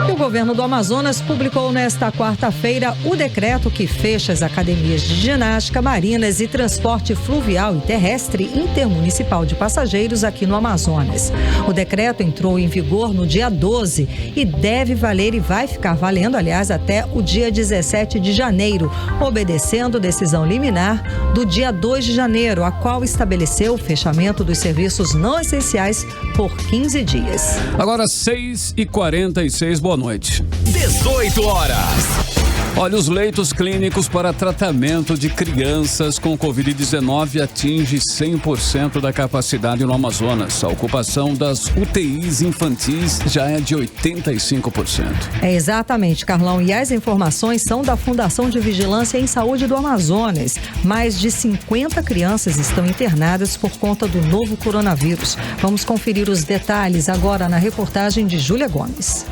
E o governo do Amazonas publicou nesta quarta-feira o decreto que fecha as academias de ginástica, marinas e transporte fluvial e terrestre intermunicipal de passageiros aqui no Amazonas. O decreto entrou em vigor no dia 12 e deve valer e vai ficar valendo, aliás, até o dia 17 de janeiro, obedecendo decisão liminar do dia 2 de janeiro, a qual estabeleceu o fechamento dos serviços não essenciais por 15 dias. Agora 6h46, boa noite. 18 horas. Olha, os leitos clínicos para tratamento de crianças com Covid-19 atinge 100% da capacidade no Amazonas. A ocupação das UTIs infantis já é de 85%. É exatamente, Carlão. E as informações são da Fundação de Vigilância em Saúde do Amazonas. Mais de 50 crianças estão internadas por conta do novo coronavírus. Vamos conferir os detalhes agora na reportagem de Júlia Gomes.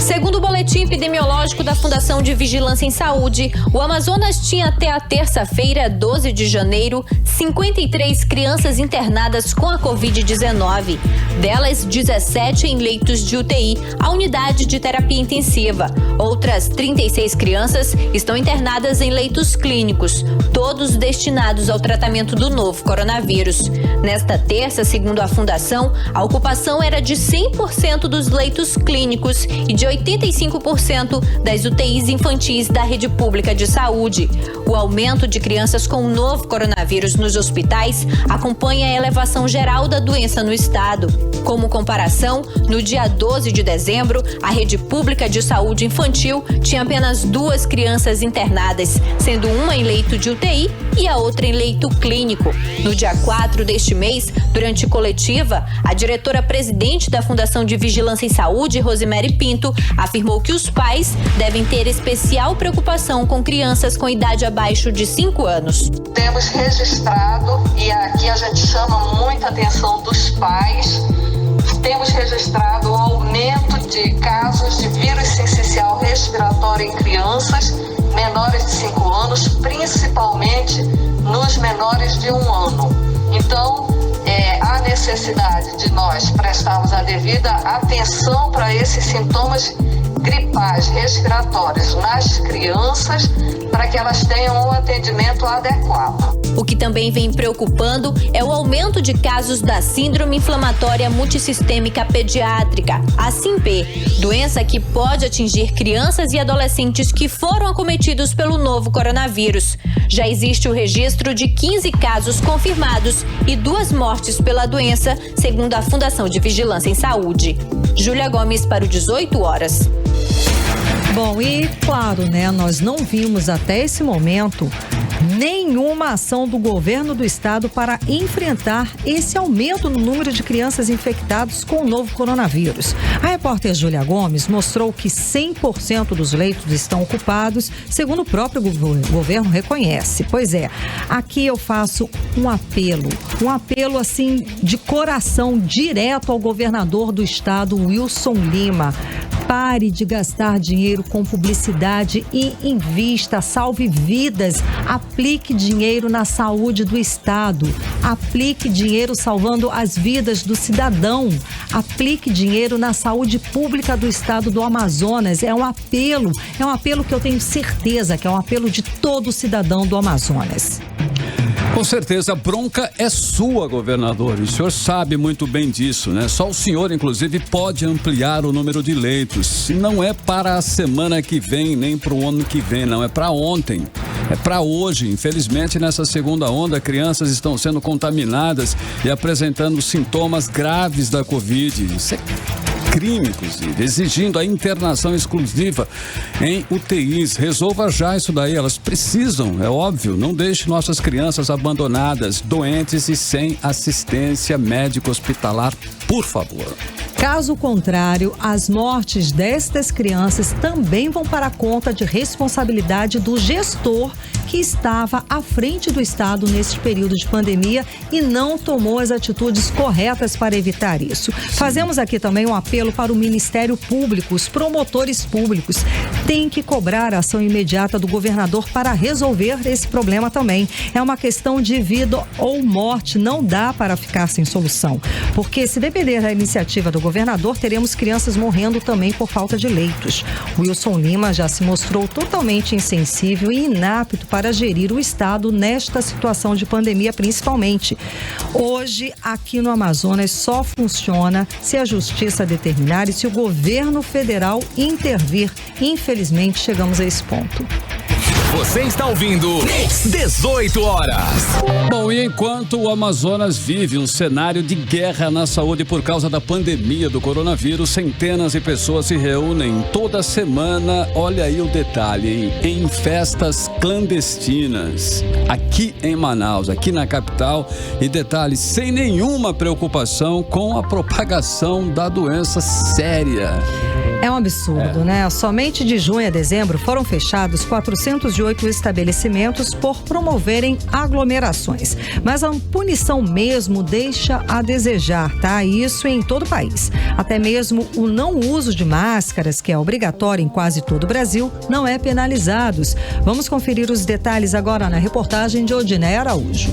Segundo o boletim epidemiológico da Fundação de Vigilância em Saúde, o Amazonas tinha até a terça-feira, 12 de janeiro, 53 crianças internadas com a Covid-19. Delas, 17 em leitos de UTI, a unidade de terapia intensiva. Outras 36 crianças estão internadas em leitos clínicos, todos destinados ao tratamento do novo coronavírus. Nesta terça, segundo a Fundação, a ocupação era de 100% dos leitos clínicos e de 85% das UTIs infantis da rede pública de saúde. O aumento de crianças com o novo coronavírus nos hospitais acompanha a elevação geral da doença no estado. Como comparação, no dia 12 de dezembro, a rede pública de saúde infantil tinha apenas 2 crianças internadas, sendo uma em leito de UTI e a outra em leito clínico. No dia 4 deste mês, durante coletiva, a diretora-presidente da Fundação de Vigilância em Saúde, Rosemary Pinto, afirmou que os pais devem ter especial preocupação com crianças com idade abaixo de 5 anos. Temos registrado, e aqui a gente chama muita atenção dos pais, temos registrado o aumento de casos de vírus sincicial respiratório em crianças menores de 5 anos, principalmente nos menores de 1 ano. Então, há necessidade de nós prestarmos a devida atenção para esses sintomas gripais respiratórios nas crianças, para que elas tenham um atendimento adequado. O que também vem preocupando é o aumento de casos da Síndrome Inflamatória Multissistêmica Pediátrica, a SIMP, doença que pode atingir crianças e adolescentes que foram acometidos pelo novo coronavírus. Já existe o registro de 15 casos confirmados e 2 mortes pela doença, segundo a Fundação de Vigilância em Saúde. Júlia Gomes para o 18 horas. Bom, e claro, né, nós não vimos até esse momento nenhuma ação do governo do estado para enfrentar esse aumento no número de crianças infectadas com o novo coronavírus. A repórter Júlia Gomes mostrou que 100% dos leitos estão ocupados, segundo o próprio governo reconhece. Pois é, aqui eu faço um apelo assim de coração direto ao governador do estado, Wilson Lima. Pare de gastar dinheiro com publicidade e invista, salve vidas, aplique dinheiro na saúde do estado, aplique dinheiro salvando as vidas do cidadão, aplique dinheiro na saúde pública do estado do Amazonas. É um apelo que eu tenho certeza que é um apelo de todo cidadão do Amazonas. Com certeza, a bronca é sua, governador, e o senhor sabe muito bem disso, né? Só o senhor, inclusive, pode ampliar o número de leitos. E não é para a semana que vem, nem para o ano que vem, não. É para ontem, é para hoje. Infelizmente, nessa segunda onda, crianças estão sendo contaminadas e apresentando sintomas graves da Covid. Isso é crime, inclusive, exigindo a internação exclusiva em UTIs. Resolva já isso daí, elas precisam, é óbvio, não deixe nossas crianças abandonadas, doentes e sem assistência médico-hospitalar, por favor. Caso contrário, as mortes destas crianças também vão para a conta de responsabilidade do gestor que estava à frente do estado neste período de pandemia e não tomou as atitudes corretas para evitar isso. Fazemos aqui também um apelo para o Ministério Público, os promotores públicos têm que cobrar a ação imediata do governador para resolver esse problema também. É uma questão de vida ou morte, não dá para ficar sem solução, porque se depender da iniciativa do governador, teremos crianças morrendo também por falta de leitos. Wilson Lima já se mostrou totalmente insensível e inapto para gerir o estado nesta situação de pandemia, principalmente. Hoje, aqui no Amazonas, só funciona se a justiça determinar e se o governo federal intervir. Infelizmente, chegamos a esse ponto. Você está ouvindo 18 horas. Bom, e enquanto o Amazonas vive um cenário de guerra na saúde por causa da pandemia do coronavírus, centenas de pessoas se reúnem toda semana, olha aí o detalhe, hein? Em festas clandestinas, aqui em Manaus, aqui na capital, e detalhe, sem nenhuma preocupação com a propagação da doença séria. É um absurdo, né? Somente de junho a dezembro foram fechados 408 408 estabelecimentos por promoverem aglomerações. Mas a punição mesmo deixa a desejar, tá? Isso em todo o país. Até mesmo o não uso de máscaras, que é obrigatório em quase todo o Brasil, não é penalizado. Vamos conferir os detalhes agora na reportagem de Odineia Araújo.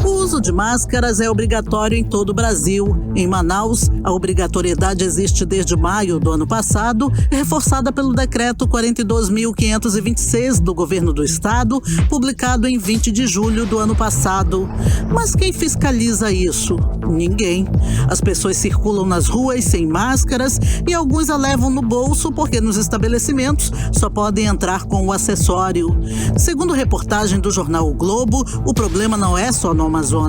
O uso de máscaras é obrigatório em todo o Brasil. Em Manaus, a obrigatoriedade existe desde maio do ano passado, reforçada pelo decreto 42.526 do governo do estado, publicado em 20 de julho do ano passado. Mas quem fiscaliza isso? Ninguém. As pessoas circulam nas ruas sem máscaras e alguns a levam no bolso porque nos estabelecimentos só podem entrar com o acessório. Segundo reportagem do jornal O Globo, o problema não é só no Amazonas.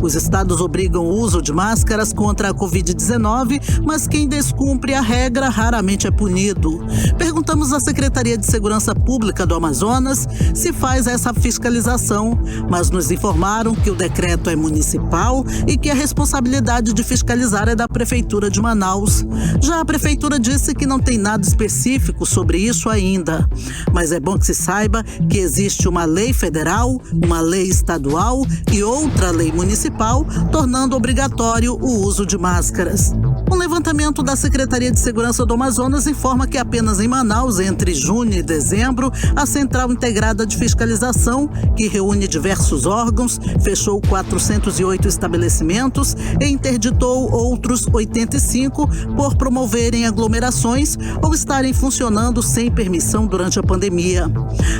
Os estados obrigam o uso de máscaras contra a Covid-19, mas quem descumpre a regra raramente é punido. Perguntamos à Secretaria de Segurança Pública do Amazonas se faz essa fiscalização, mas nos informaram que o decreto é municipal e que a responsabilidade de fiscalizar é da Prefeitura de Manaus. Já a Prefeitura disse que não tem nada específico sobre isso ainda. Mas é bom que se saiba que existe uma lei federal, uma lei estadual e outra lei municipal, tornando obrigatório o uso de máscaras. Um levantamento da Secretaria de Segurança do Amazonas informa que apenas em Manaus, entre junho e dezembro, a Central Integrada de Fiscalização, que reúne diversos órgãos, fechou 408 estabelecimentos e interditou outros 85 por promoverem aglomerações ou estarem funcionando sem permissão durante a pandemia.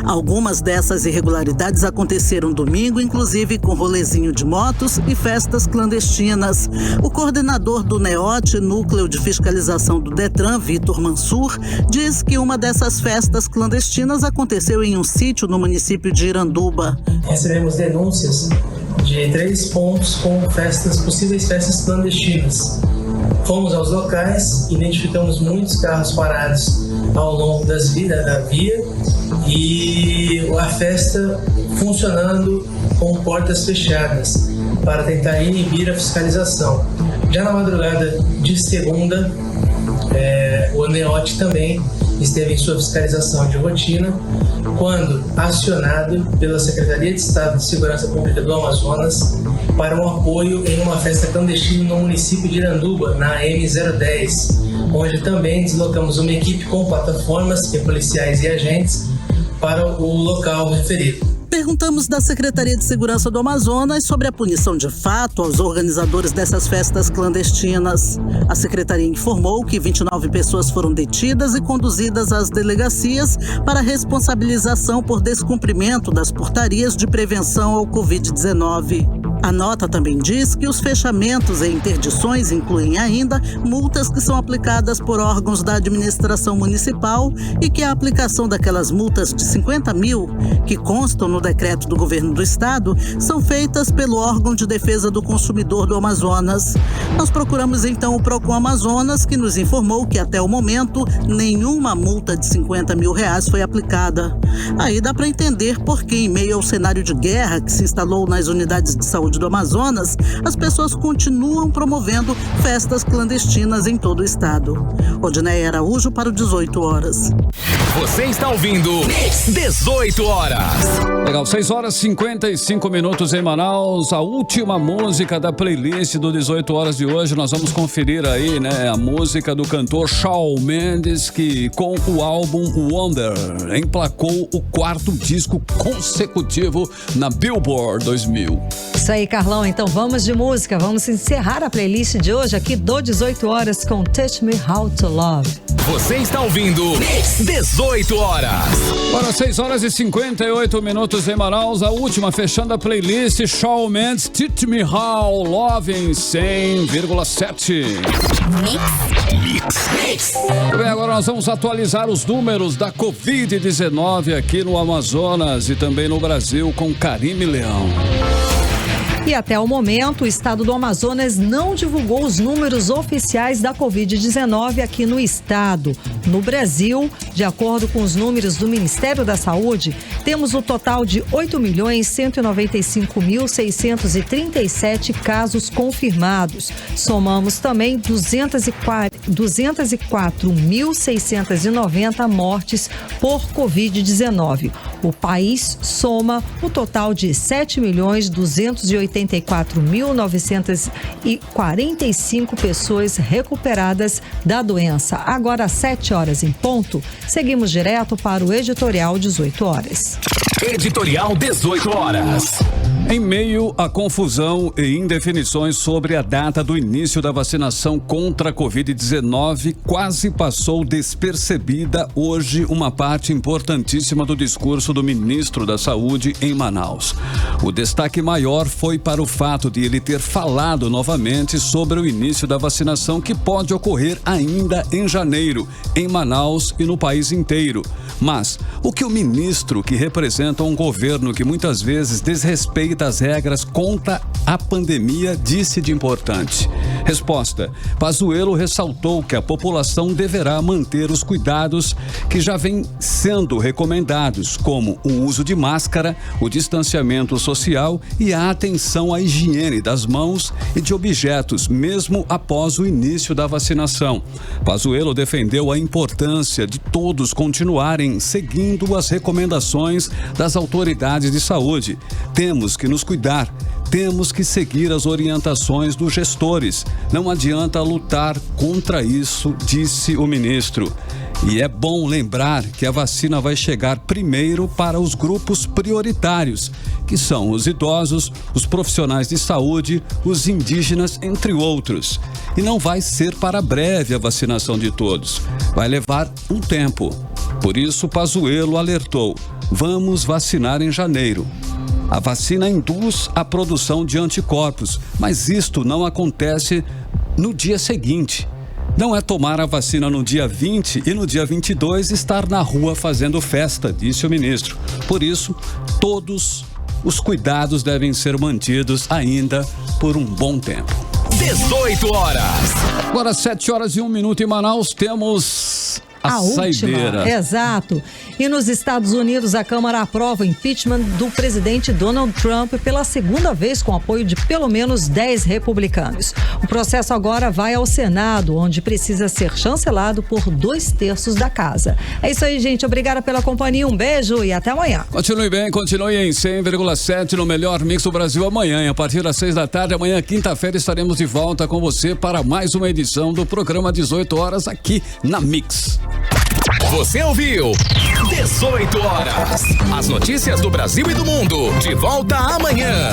Algumas dessas irregularidades aconteceram domingo, inclusive com rolezinho de motos e festas clandestinas. O coordenador do NEOT, Núcleo de Fiscalização do Detran, Vitor Mansur, diz que uma dessas festas clandestinas aconteceu em um sítio no município de Iranduba. Recebemos denúncias de 3 pontos com possíveis festas clandestinas. Fomos aos locais, identificamos muitos carros parados ao longo da via e a festa funcionando com portas fechadas para tentar inibir a fiscalização. Já na madrugada de segunda, o ANEOT também esteve em sua fiscalização de rotina, quando acionado pela Secretaria de Estado de Segurança Pública do Amazonas para um apoio em uma festa clandestina no município de Iranduba, na M010, onde também deslocamos uma equipe com plataformas, policiais e agentes, para o local referido. Perguntamos da Secretaria de Segurança do Amazonas sobre a punição de fato aos organizadores dessas festas clandestinas. A Secretaria informou que 29 pessoas foram detidas e conduzidas às delegacias para responsabilização por descumprimento das portarias de prevenção ao Covid-19. A nota também diz que os fechamentos e interdições incluem ainda multas que são aplicadas por órgãos da administração municipal e que a aplicação daquelas multas de 50 mil, que constam no decreto do governo do estado, são feitas pelo órgão de defesa do consumidor do Amazonas. Nós procuramos então o Procon Amazonas, que nos informou que até o momento nenhuma multa de 50 mil reais foi aplicada. Aí dá para entender por que, em meio ao cenário de guerra que se instalou nas unidades de saúde do Amazonas, as pessoas continuam promovendo festas clandestinas em todo o estado. Odineia Araújo para o 18 horas. Você está ouvindo 18 horas. Legal, 6 horas e 55 minutos em Manaus. A última música da playlist do 18 horas de hoje. Nós vamos conferir aí, né, a música do cantor Shawn Mendes, que com o álbum Wonder emplacou o 4º disco consecutivo na Billboard 2000. Isso aí, Carlão. Então vamos de música. Vamos encerrar a playlist de hoje aqui do 18 horas com Teach Me How to Love. Você está ouvindo 18 horas. Agora 6 horas e 58 minutos em Manaus. A última fechando a playlist, Shawn Mendes, Teach Me How Love em 100,7. Mix. Bem, agora nós vamos atualizar os números da Covid-19 aqui no Amazonas e também no Brasil com Karime Leão. E até o momento, o estado do Amazonas não divulgou os números oficiais da Covid-19 aqui no estado. No Brasil, de acordo com os números do Ministério da Saúde, temos o total de 8.195.637 casos confirmados. Somamos também 204.690 mortes por Covid-19. O país soma o total de 7.284.945 pessoas recuperadas da doença. Agora, às 7 horas em ponto, seguimos direto para o Editorial 18 horas. Editorial 18 horas. Em meio à confusão e indefinições sobre a data do início da vacinação contra a Covid-19, quase passou despercebida hoje uma parte importantíssima do discurso do ministro da Saúde em Manaus. O destaque maior foi para o fato de ele ter falado novamente sobre o início da vacinação que pode ocorrer ainda em janeiro, em Manaus e no país inteiro. Mas o que o ministro, que representa um governo que muitas vezes desrespeita as regras contra a pandemia, disse de importante? Resposta: Pazuello ressaltou que a população deverá manter os cuidados que já vêm sendo recomendados, como o uso de máscara, o distanciamento social e a atenção à higiene das mãos e de objetos, mesmo após o início da vacinação. Pazuello defendeu a importância de todos continuarem seguindo as recomendações das autoridades de saúde. Temos que nos cuidar. Temos que seguir as orientações dos gestores. Não adianta lutar contra isso, disse o ministro. E é bom lembrar que a vacina vai chegar primeiro para os grupos prioritários, que são os idosos, os profissionais de saúde, os indígenas, entre outros. E não vai ser para breve a vacinação de todos. Vai levar um tempo. Por isso, Pazuello alertou: vamos vacinar em janeiro. A vacina induz a produção de anticorpos, mas isto não acontece no dia seguinte. Não é tomar a vacina no dia 20 e no dia 22 estar na rua fazendo festa, disse o ministro. Por isso, todos os cuidados devem ser mantidos ainda por um bom tempo. 18 horas. Agora, 7 horas e 1 minuto em Manaus, temos a saideira. Última, exato. E nos Estados Unidos, a Câmara aprova o impeachment do presidente Donald Trump pela segunda vez com apoio de pelo menos 10 republicanos. O processo agora vai ao Senado, onde precisa ser chancelado por 2/3 da casa. É isso aí, gente. Obrigada pela companhia. Um beijo e até amanhã. Continue bem, continue em 100,7 no melhor Mix do Brasil amanhã. A partir das 6 da tarde, amanhã, quinta-feira, estaremos de volta com você para mais uma edição do programa 18 horas aqui na Mix. Você ouviu 18 horas. As notícias do Brasil e do mundo. De volta amanhã.